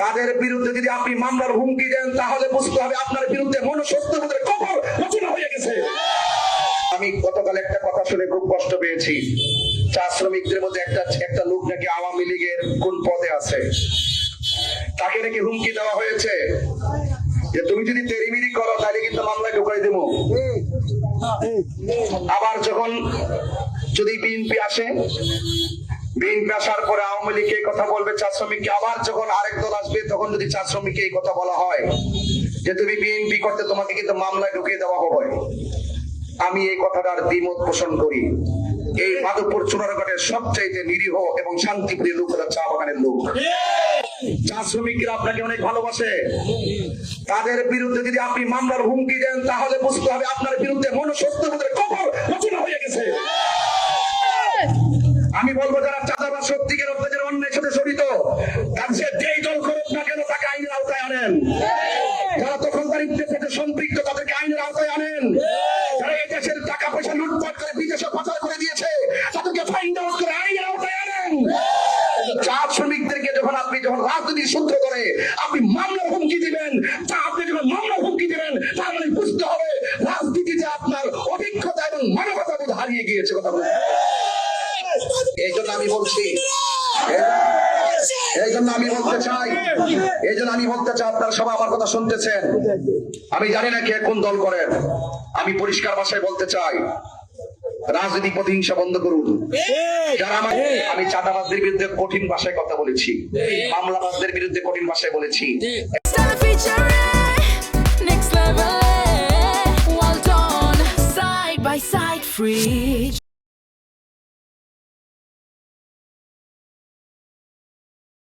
তাদের বিরুদ্ধে যদি আপনি মামলার হুমকি দেন তাহলে বুঝতে হবে আপনার বিরুদ্ধে মনুষ্যত্বের কবর রচনা হয়ে গেছে। আমি গতকাল একটা কথা শুনে খুব কষ্ট পেয়েছি। চা শ্রমিকদের মধ্যে একটা লোক নাকি আওয়ামী লীগের কোন পদে আছে, তাকে নাকি হুমকি দেওয়া হয়েছে যে তুমি যদি তেরিমিরি করো তাহলে কিন্তু মামলায় ঢুকাই দেবো। আবার যখন যদি বিএনপি আসে, বিএনপি আসার পরে আওয়ামী লীগ এই কথা বলবে চা শ্রমিককে, আবার যখন আরেক দল আসবে তখন যদি চা শ্রমিককে এই কথা বলা হয় যে তুমি বিএনপি করতে তোমাকে কিন্তু মামলায় ঢুকিয়ে দেওয়া হবে। আমি এই কথাটার দ্বিমত পোষণ করি। এই মাধবপুর চুনারঘাটের সবচাইতে নিরীহ এবং শান্তিপ্রিয় লোকেরা চা বাগানের লোক। চা শ্রমিকরা আপনাকে অনেক ভালোবাসে। তাদের বিরুদ্ধে যদি আপনি মামলার হুমকি দেন তাহলে বুঝতে হবে আপনার বিরুদ্ধে মনুষ্যত্বের কবর রচনা হয়ে গেছে। আমি বলবো যারা চাঁদাবাজ সত্যিকার অত্যাচার অন্যায়ের সাথে জড়িত, তার সে যেই দল করুক না কেন তাকে আইনের আওতায় আনেন। যারা দখলদারিত্বের সাথে সম্পৃক্ত তাদেরকে আইনের আওতায় আনেন। যারা এই দেশের টাকা পয়সা লুটপাট করে বিদেশে পাচার করে দিয়েছে তাদেরকে ফাইন্ড আউট করে আইনের আওতায় আনেন। চা শ্রমিকদেরকে যখন রাজনীতির সূত্র করে আপনি মামলার হুমকি দিবেন, আপনি যখন মামলার হুমকি দিবেন তার মানে বুঝতে হবে রাজনীতিতে আপনার অভিজ্ঞতা এবং মানবতা বোধ হারিয়ে গিয়েছে। কথা বলে এই জন্য আমি বলছি, এই জন্য আমি বলতে চাই আপনারা সবাই আমার কথা শুনতেছেন। আমি জানি না কে কোন দল করেন, আমি পরিষ্কার ভাষায় বলতে চাই রাজনৈতিক প্রতিহিংসা বন্ধ করুন। যারা আমি চাঁদাবাজদের বিরুদ্ধে কঠিন ভাষায় কথা বলেছি, মামলাবাজদের বিরুদ্ধে কঠিন ভাষায় বলেছি। Next level, well done, side by side, free.